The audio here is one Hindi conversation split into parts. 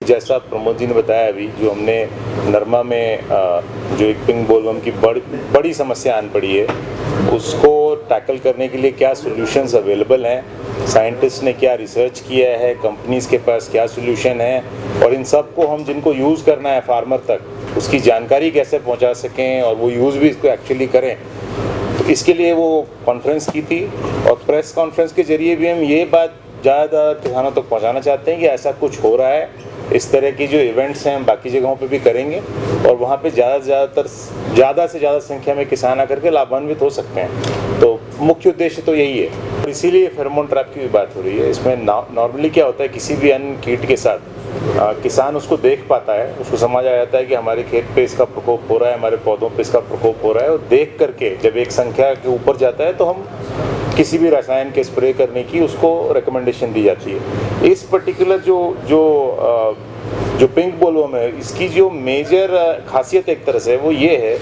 जैसा प्रमोद जी ने बताया अभी, जो हमने नरमा में जो एक पिंक बोलवर्म की बड़ी समस्या आन पड़ी है, उसको टैकल करने के लिए क्या सॉल्यूशंस अवेलेबल हैं, साइंटिस्ट ने क्या रिसर्च किया है, कंपनीज़ के पास क्या सॉल्यूशन है, और इन सब को हम जिनको यूज़ करना है फार्मर तक, उसकी जानकारी कैसे पहुंचा सकें और वो यूज़ भी इसको एक्चुअली करें। तो इसके लिए वो कॉन्फ्रेंस की थी, और प्रेस कॉन्फ्रेंस के ज़रिए भी हम ये बात ज़्यादा किसानों तक पहुँचाना चाहते हैं कि ऐसा कुछ हो रहा है। इस तरह की जो इवेंट्स हैं हम बाकी जगहों पे भी करेंगे, और वहाँ पे ज़्यादा से ज़्यादा संख्या में किसान आकर के लाभान्वित हो सकते हैं। तो मुख्य उद्देश्य तो यही है, और इसीलिए फेरोमोन ट्रैप की भी बात हो रही है। इसमें नॉर्मली क्या होता है, किसी भी अन्य कीट के साथ किसान उसको देख पाता है, उसको समझ आ जाता है कि हमारे खेत पे इसका प्रकोप हो रहा है, हमारे पौधों पे इसका प्रकोप हो रहा है, और देख करके जब एक संख्या के ऊपर जाता है तो हम किसी भी रसायन के स्प्रे करने की उसको रिकमेंडेशन दी जाती है। इस पर्टिकुलर जो पिंक बोलवर्म है, इसकी जो मेजर खासियत एक तरह से वो ये है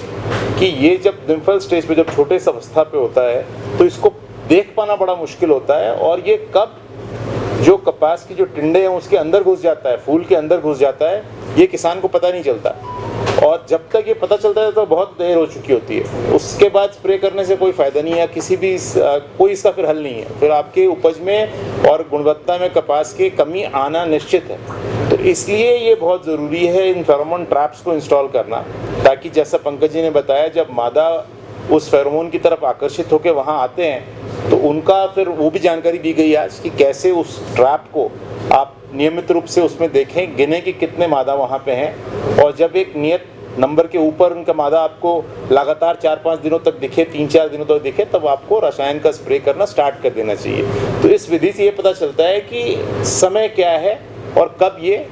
कि ये जब निम्फल स्टेज पे, जब छोटे अवस्था पे होता है, तो इसको देख पाना बड़ा मुश्किल होता है, और ये कब जो कपास की जो टिंडे हैं उसके अंदर घुस जाता है, फूल के अंदर घुस जाता है, ये किसान को पता नहीं चलता, और जब तक ये पता चलता है तो बहुत देर हो चुकी होती है। उसके बाद स्प्रे करने से कोई फ़ायदा नहीं है, कोई इसका फिर हल नहीं है, फिर आपके उपज में और गुणवत्ता में कपास की कमी आना निश्चित है। तो इसलिए ये बहुत ज़रूरी है इन फेरोमोन ट्रैप्स को इंस्टॉल करना, ताकि जैसा पंकज जी ने बताया, जब मादा उस फेरोमोन की तरफ आकर्षित होकर वहाँ आते हैं तो उनका फिर वो भी जानकारी दी गई आज कि कैसे उस ट्रैप को आप नियमित रूप से उसमें देखें, गिने कि कितने मादा वहाँ पे हैं, और जब एक नियत नंबर के ऊपर उनका मादा आपको लगातार 4-5 दिनों तक दिखे, 3-4 दिनों तक दिखे, तब आपको रसायन का स्प्रे करना स्टार्ट कर देना चाहिए। तो इस विधि से ये पता चलता है कि समय क्या है और कब ये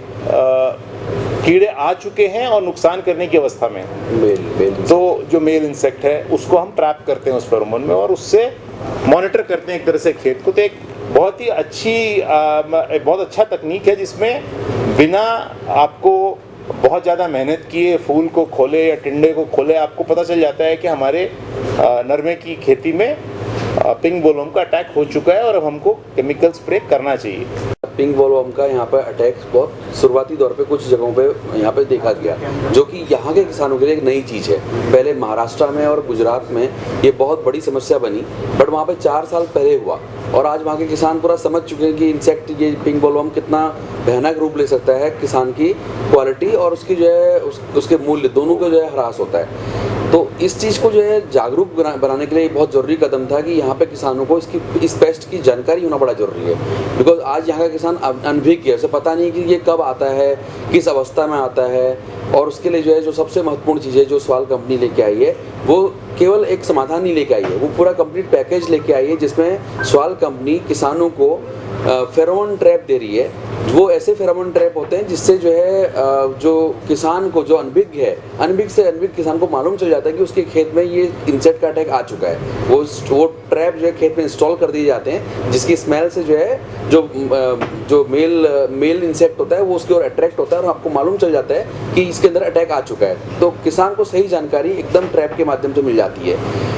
कीड़े आ चुके हैं और नुकसान करने की अवस्था में। तो जो मेल इंसेक्ट है उसको हम ट्रैप करते हैं उस फेरोमोन में, और उससे मॉनिटर करते हैं एक तरह से खेत को। तो एक बहुत ही बहुत अच्छा तकनीक है, जिसमें बिना आपको बहुत ज़्यादा मेहनत किए फूल को खोले या टिंडे को खोले, आपको पता चल जाता है कि हमारे नरमे की खेती में पिंक बोलवर्म का अटैक हो चुका है और अब हमको केमिकल स्प्रे करना चाहिए। पिंक बोलवर्म का यहाँ पर अटैक बहुत शुरुआती दौर पे कुछ जगहों पे यहाँ पे देखा गया, जो कि यहाँ के किसानों के लिए एक नई चीज़ है। पहले महाराष्ट्र में और गुजरात में ये बहुत बड़ी समस्या बनी, बट वहाँ पे 4 साल पहले हुआ, और आज वहाँ के किसान पूरा समझ चुके हैं कि इंसेक्ट, ये पिंक बोलवर्म कितना भयानक रूप ले सकता है, किसान की क्वालिटी और उसकी जो है उसके मूल्य दोनों को जो है ह्रास होता है। तो इस चीज़ को जो है जागरूक बनाने के लिए बहुत ज़रूरी कदम था कि यहाँ पे किसानों को इस पेस्ट की जानकारी होना बड़ा ज़रूरी है। बिकॉज आज यहाँ का किसान अनभिज्ञ है, उसे पता नहीं कि ये कब आता है, किस अवस्था में आता है, और उसके लिए जो है जो सबसे महत्वपूर्ण चीज़ है जो सवाल कंपनी लेके आई है, वो केवल एक समाधान नहीं लेके आई है, वो पूरा कंप्लीट पैकेज लेके आई है, जिसमें सवाल कंपनी किसानों को फेरोमोन ट्रैप दे रही है। वो ऐसे फेरोमोन ट्रैप होते हैं जिससे जो है जो किसान को, जो अनभिज्ञ है, अनभिज्ञ से अनभिज्ञ किसान को मालूम चल जाता है कि उसके खेत में ये इंसेक्ट का अटैक आ चुका है। वो ट्रैप जो है खेत में इंस्टॉल कर दिए जाते हैं, जिसकी स्मेल से जो है जो मेल इंसेक्ट होता है वो उसकी ओर अट्रैक्ट होता है, और आपको मालूम चल जाता है कि इसके अंदर अटैक आ चुका है। तो किसान को सही जानकारी एकदम ट्रैप के माध्यम से मिल जाती है।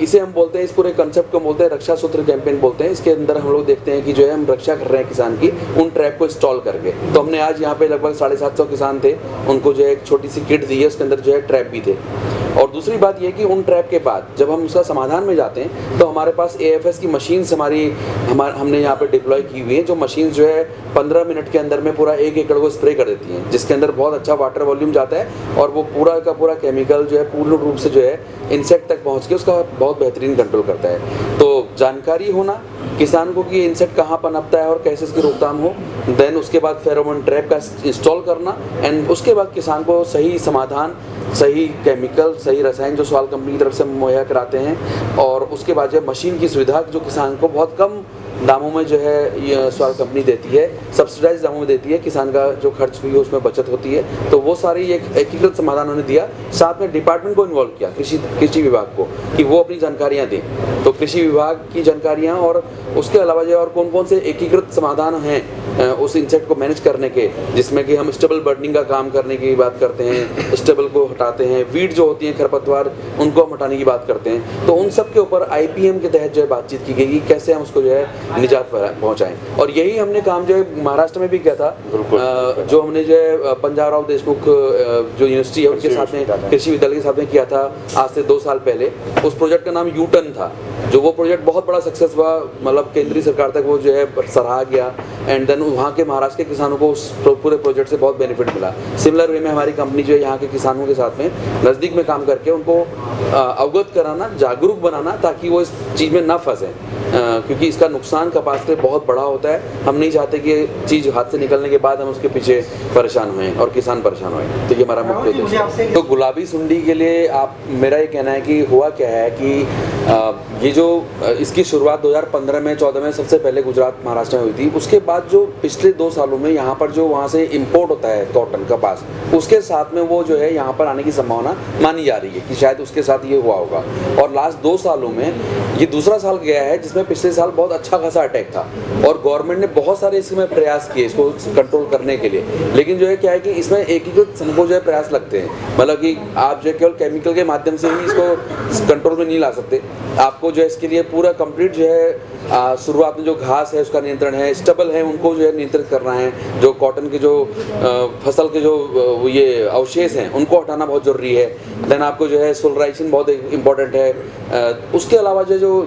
इसे हम बोलते हैं, इस पूरे कंसेप्ट को बोलते हैं रक्षा सूत्र कैंपेन बोलते हैं। इसके अंदर हम लोग देखते हैं कि जो है हम रक्षा कर रहे हैं किसान की उन ट्रैप को इंस्टॉल करके। तो हमने आज यहाँ पे लगभग 750 किसान थे, उनको जो है एक छोटी सी किट दी है, उसके अंदर जो है ट्रैप भी थे। और दूसरी बात ये कि उन ट्रैप के बाद जब हम उसका समाधान में जाते हैं तो हमारे पास AFS की मशीन्स हमने यहाँ पे डिप्लॉय की हुई है, जो मशीन जो है 15 मिनट के अंदर में पूरा 1 एकड़ को स्प्रे कर देती हैं, जिसके अंदर बहुत अच्छा वाटर वॉल्यूम जाता है, और वो पूरा का पूरा केमिकल जो है पूर्ण रूप से जो है इंसेक्ट तक पहुँच के उसका बहुत बेहतरीन कंट्रोल करता है। तो जानकारी होना किसान को कि इंसेक्ट कहाँ पनपता है और कैसे इसकी रोकथाम हो, देन उसके बाद फेरोमोन ट्रैप का इंस्टॉल करना, एंड उसके बाद किसान को सही समाधान, सही केमिकल, सही रसायन जो सवाल कंपनी की तरफ से मुहैया कराते हैं, और उसके बाद जो मशीन की सुविधा जो किसान को बहुत कम दामों में जो है ये सवाल कंपनी देती है, सब्सिडाइज दामों में देती है, किसान का जो खर्च भी है उसमें बचत होती है। तो वो सारी एक एकीकृत समाधान उन्होंने दिया, साथ में डिपार्टमेंट को इन्वॉल्व किया, कृषि विभाग को, कि वो अपनी जानकारियाँ दें। तो कृषि विभाग की जानकारियाँ और उसके अलावा जो और कौन कौन से एकीकृत समाधान हैं उस इंसेक्ट को मैनेज करने के, जिसमें कि हम स्टेबल बर्डनिंग का काम करने की बात करते हैं, स्टेबल को हटाते हैं, वीड जो होती हैं खरपतवार उनको हम हटाने की बात करते हैं। तो उन सब के ऊपर IPM के तहत जो है बातचीत की गई कि कैसे हम उसको जो है निजात पहुंचाएं। और यही हमने काम जो है महाराष्ट्र में भी किया था, जो हमने जो है पंजाब राव देशमुख जो यूनिवर्सिटी है उनके साथ में, कृषि विद्यालय के साथ में किया था आज से 2 साल पहले। उस प्रोजेक्ट का नाम यूटर्न था, जो वो प्रोजेक्ट बहुत बड़ा सक्सेस हुआ, मतलब केंद्रीय सरकार तक वो जो है सराहा गया एंड देन वहाँ के महाराष्ट्र के किसानों को उस पूरे प्रोजेक्ट से बहुत बेनिफिट मिला। सिमिलर वे में हमारी कंपनी जो है यहाँ के किसानों के साथ में नज़दीक में काम करके उनको अवगत कराना, जागरूक बनाना, ताकि वो इस चीज़ में ना फंसे, क्योंकि इसका नुकसान कपास के बहुत बड़ा होता है। हम नहीं चाहते कि ये चीज़ हाथ से निकलने के बाद हम उसके पीछे परेशान हुए और किसान परेशान हुए। तो ये हमारा मुख्य उद्देश्य है। तो गुलाबी सुंडी के लिए मेरा ये कहना है कि हुआ क्या है कि ये जो इसकी शुरुआत 2015 में 14 में सबसे पहले गुजरात महाराष्ट्र में हुई थी। उसके बाद जो पिछले 2 सालों में यहाँ पर जो वहाँ से इम्पोर्ट होता है कॉटन कपास, उसके साथ में वो जो है यहाँ पर आने की संभावना मानी जा रही है कि शायद उसके साथ ये हुआ होगा। और लास्ट 2 सालों में ये दूसरा साल गया है जिसमें पिछले साल बहुत अच्छा खासा अटैक था और गवर्नमेंट ने बहुत सारे इसमें प्रयास किए इसको कंट्रोल करने के लिए। लेकिन जो है क्या है कि इसमें एकीकृत हमको जो है प्रयास लगते हैं, मतलब कि आप जो है केवल केमिकल के माध्यम से ही इसको कंट्रोल में नहीं ला सकते। आपको जो है इसके लिए पूरा कंप्लीट जो है शुरुआत में जो घास है उसका नियंत्रण है, स्टबल है उनको जो है नियंत्रित करना है, जो कॉटन के जो फसल के जो ये अवशेष हैं उनको हटाना बहुत ज़रूरी है। देन आपको जो है सोलराइजेशन बहुत इम्पोर्टेंट है। उसके अलावा जो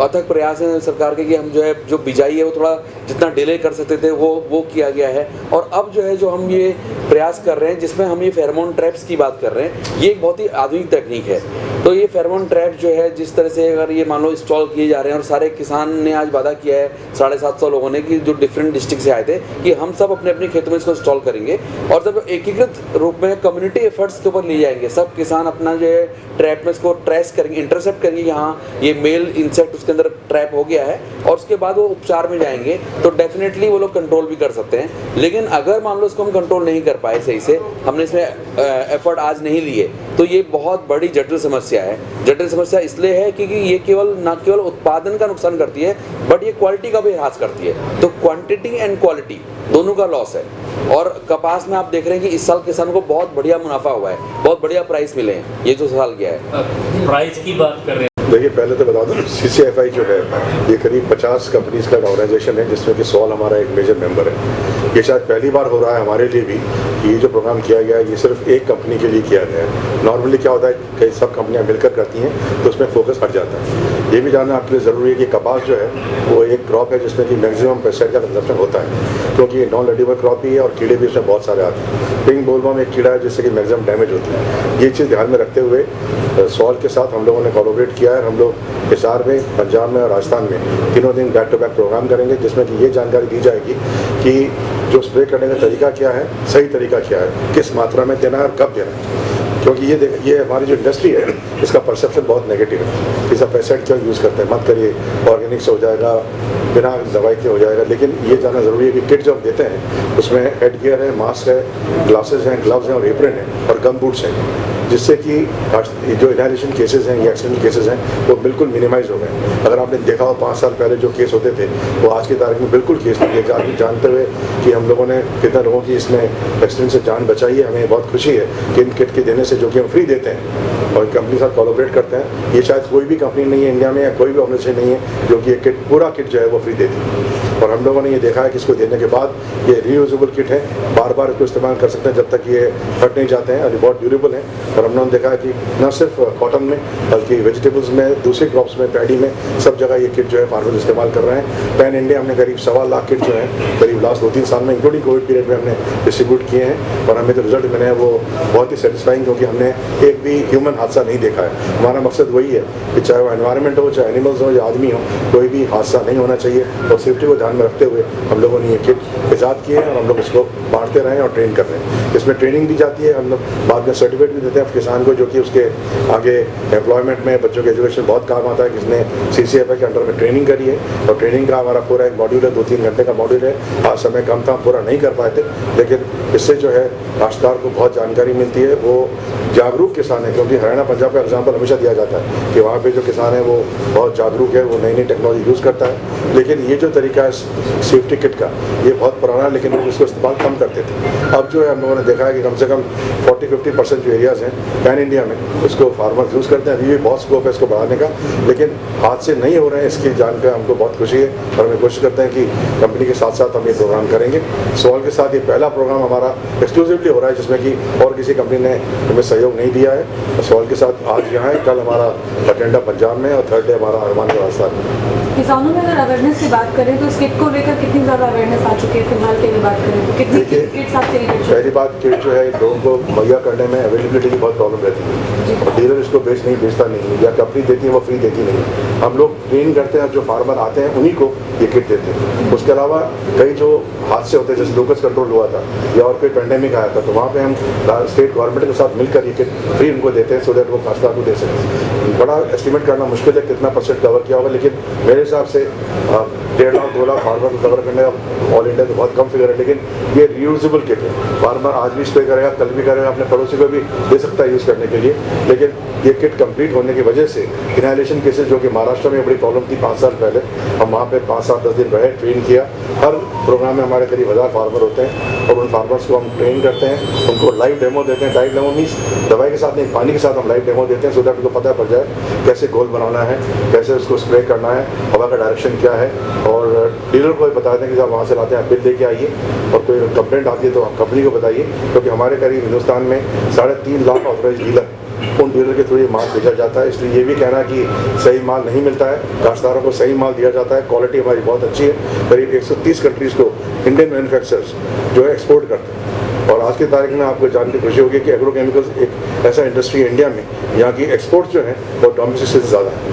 अथक प्रयास हैं सरकार के कि हम जो है जो बिजाई है वो थोड़ा जितना डिले कर सकते थे वो किया गया है। और अब जो है जो हम ये प्रयास कर रहे हैं जिसमें हम ये फेरोमोन ट्रैप्स की बात कर रहे हैं, ये एक बहुत ही आधुनिक तकनीक है। तो ये फेरोमोन ट्रैप जो है जिस तरह से अगर ये मान लो इंस्टॉल किए जा रहे हैं, और सारे किसान ने आज वादा किया है 750 लोगों ने कि जो डिफरेंट डिस्ट्रिक्ट से आए थे कि हम सब अपने अपने खेतों में इसको इंस्टॉल करेंगे और जब एकीकृत रूप में कम्युनिटी एफर्ट्स के ऊपर ले जाएंगे, सब किसान अपना जो है ट्रैप में इसको ट्रेस करेंगे, इंटरसेप्ट करेंगे, यहाँ ये मेल इंसेक्ट उसके अंदर ट्रैप हो गया है, और उसके बाद वो उपचार में जाएंगे तो डेफिनेटली वो लोग कंट्रोल भी कर सकते हैं। लेकिन अगर मान लो इसको हम कंट्रोल नहीं कर पाए सही से, हमने इसमें एफर्ट आज नहीं लिए, तो ये बहुत बड़ी जटिल समस्या है। जटिल समस्या इसलिए है क्योंकि ये न केवल उत्पादन का नुकसान करती है बट ये क्वालिटी का भी ह्रास करती है। तो क्वांटिटी एंड क्वालिटी दोनों का लॉस है। और कपास में आप देख रहे हैं कि इस साल किसानों को बहुत बढ़िया मुनाफा हुआ है, बहुत बढ़िया प्राइस मिले हैं। ये जो साल गया है, प्राइस की बात कर रहे हैं। देखिए, पहले तो बता दूं CCFI जो है ये करीब 50 कंपनीज का ऑर्गेनाइजेशन है जिसमें कि सॉल हमारा एक मेजर मेंबर है। ये शायद पहली बार हो रहा है हमारे लिए भी कि ये जो प्रोग्राम किया गया है ये सिर्फ एक कंपनी के लिए किया गया है। नॉर्मली क्या होता है कई सब कंपनियां मिलकर करती हैं तो उसमें फोकस हट जाता है। ये भी जानना आपके लिए ज़रूरी है कि कपास जो है वो एक क्रॉप है जिसमें कि मैक्सिमम पेस्टिसाइड का कंजप्शन होता है, क्योंकि ये नॉन लेडिबल क्रॉप भी है और कीड़े भी इसमें बहुत सारे आते हैं। पिंक बोलवर्म एक कीड़ा है जिससे कि मैक्सिमम डैमेज होती है। ये चीज़ ध्यान में रखते हुए सॉल के साथ हम लोगों ने कोलैबोरेट किया है। हम लोग हिसार में, पंजाब में और राजस्थान में 3 दिन बैक टू बैक प्रोग्राम करेंगे जिसमें कि ये जानकारी दी जाएगी कि जो स्प्रे करने का तरीका क्या है, सही तरीका क्या है, किस मात्रा में देना है और कब देना है। क्योंकि ये हमारी जो इंडस्ट्री है इसका परसेप्शन बहुत नेगेटिव है कि सब पेस्टिसाइड क्यों यूज़ करते हैं, मत करिए, ऑर्गेनिक से हो जाएगा, बिना दवाई के हो जाएगा। लेकिन ये जानना ज़रूरी है कि किट जो हम देते हैं उसमें हेड गियर है, मास्क है, ग्लासेस हैं, ग्लव्स हैं और एप्रन है और गम बूट्स हैं, जिससे कि जो इनहेलेशन केसेस हैं या एक्सीडेंट केसेस हैं वो बिल्कुल मिनिमाइज हो गए। अगर आपने देखा हो 5 साल पहले जो केस होते थे वो आज की तारीख में बिल्कुल केस नहीं है। जानते हुए कि हम लोगों ने कितने लोगों की इसमें एक्सीडेंट से जान बचाई है, हमें बहुत खुशी है कि इन किट के देने से जो कि हम फ्री देते हैं और कंपनी के साथ कोलैबोरेट करते हैं। ये शायद कोई भी कंपनी नहीं है इंडिया में या कोई भी ऑर्गेनाइजेशन नहीं है जो कि ये किट पूरा किट जो है वो फ्री देती है। और हम लोगों ने ये देखा है कि इसको देने के बाद ये रीयूजेबल किट है, बार बार इसको इस्तेमाल कर सकते हैं जब तक ये फट नहीं जाते हैं और ये बहुत ड्यूरेबल है। और हम लोगों ने देखा है कि न सिर्फ कॉटन में बल्कि वेजिटेबल्स में, दूसरे क्रॉप्स में, पैडी में, सब जगह ये किट जो है फार्मर्स इस्तेमाल कर रहे हैं। पैन इंडिया हमने करीब 1.25 लाख किट जो है करीब लास्ट 2-3 साल में इंक्लूडिंग कोविड पीरियड में हमने डिस्ट्रीब्यूट किए हैं और हमें जो रिजल्ट मिले हैं वो बहुत ही सेटिस्फाइंग, क्योंकि हमने एक भी ह्यूमन हादसा नहीं देखा है। हमारा मकसद वही है कि चाहे वो एनवायरनमेंट हो, चाहे एनिमल्स हो या आदमी हो, कोई भी हादसा नहीं होना चाहिए। और सेफ्टी को ध्यान में रखते हुए हम लोगों ने ये किट ईजाद किए हैं और हम लोग इसको बांटते रहे और ट्रेन कर रहे हैं। इसमें ट्रेनिंग दी जाती है, हम लोग बाद में सर्टिफिकेट भी देते हैं किसान को जो कि उसके आगे एम्प्लॉयमेंट में, बच्चों के एजुकेशन बहुत काम आता है। किसने CCFI के अंडर में ट्रेनिंग करी है और ट्रेनिंग का हमारा पूरा एक मॉड्यूल है, 2-3 घंटे का मॉड्यूल है। आज समय कम था, पूरा नहीं कर पाए थे, लेकिन इससे जो है काश्तकार को बहुत जानकारी मिलती है। वो जागरूक किसान है, क्योंकि हरियाणा पंजाब का एग्जाम्पल हमेशा दिया जाता है कि वहाँ पे जो किसान है वो बहुत जागरूक है, वो नई नई टेक्नोलॉजी यूज़ करता है। लेकिन ये जो तरीका है सेफ्टी किट का, ये बहुत पुराना है, लेकिन लोग इसको इस्तेमाल कम करते थे। अब जो है हम लोगों ने देखा है कि कम से कम 40-50% जो एरियाज़ हैं पैन इंडिया में उसको फार्मर्स यूज़ करते हैं। अभी भी बहुत स्कोप है इसको बढ़ाने का, लेकिन हाथ से नहीं हो रहे हैं, इसकी जानकर हमको बहुत खुशी है और हमें कोशिश करते हैं कि कंपनी के साथ साथ हम ये प्रोग्राम करेंगे। सॉल्व के साथ ये पहला प्रोग्राम हमारा एक्सक्लूसिवली हो रहा है जिसमें कि और किसी कंपनी ने हमें सहयोग नहीं दिया है। सॉल्व के साथ आज यहाँ है, कल हमारा बठिंडा पंजाब में और थर्ड डे हमारा हनुमान राजस्थान में। किसानों में अगर अवेयरनेस की बात करें तो इस किट को लेकर कितनी ज़्यादा अवेयरनेस आ चुकी है फिलहाल की बात करें तो कितनी किट्स आप सेल कर चुके हैं? पहली बात किट जो है लोगों को मुहैया करने में अवेलेबिलिटी की बहुत प्रॉब्लम रहती है और डीलर इसको बेचता नहीं, या कंपनी देती है वो फ्री देती नहीं। हम लोग ट्रेन करते हैं, जो फार्मर आते हैं उन्हीं को ये किट देते हैं। उसके अलावा कई जो हादसे होते हैं, जैसे लोकस कंट्रोल हुआ था या और कोई पेंडेमिक आया था, तो वहाँ पे हम स्टेट गवर्नमेंट के साथ मिलकर ये किट फ्री उनको देते हैं, सो दैट वो काश्तकार को दे सकें। बड़ा एस्टिमेट करना मुश्किल है कितना % कवर किया होगा, लेकिन मेरे हिसाब से 1.5 लाख 2 लाख फार्मर को कवर करने का ऑल इंडिया तो बहुत कम फिगर है, लेकिन ये रीयूजेबल किट है। फार्मर आज भी स्प्रे करेगा, कल भी करेगा, अपने पड़ोसी को भी दे सकता है यूज़ करने के लिए। लेकिन ये किट कंप्लीट होने की वजह से इनहेलेशन केसेस, जो कि महाराष्ट्र में बड़ी प्रॉब्लम थी 5 साल पहले, हम वहाँ पे 5 साल 10 दिन रहे, ट्रेन किया। हर प्रोग्राम में हमारे करीब 1000 फार्मर होते हैं और उन फार्मर्स को हम ट्रेन करते हैं, उनको लाइव डेमो देते हैं। लाइव डेमो मीन्स दवाई के साथ नहीं, पानी के साथ हम लाइव डेमो देते हैं, सो दैट उनको पता पड़ जाए कैसे घोल बनाना है, कैसे उसको स्प्रे करना है, हवा का डायरेक्शन क्या है। और डीलर को भी बता दें कि जब वहाँ से लाते हैं बिल लेके आइए, और कोई कंप्लेंट आती है तो कंपनी को बताइए, क्योंकि हमारे करीब हिंदुस्तान में 3.5 लाख ऑथराइज डीलर, उन डीलर के थ्रू ये माल भेजा जाता है। इसलिए ये भी कहना कि सही माल नहीं मिलता है, काश्तकारों को सही माल दिया जाता है। क्वालिटी हमारी बहुत अच्छी है। करीब 130 कंट्रीज़ को इंडियन मैन्युफैक्चरर्स जो है एक्सपोर्ट करते हैं। और आज की तारीख में आपको जान के खुशी होगी कि एग्रोकेमिकल्स एक ऐसा इंडस्ट्री है इंडिया में, यहाँ की एक्सपोर्ट जो है वो डोमेस्टिक से ज़्यादा है।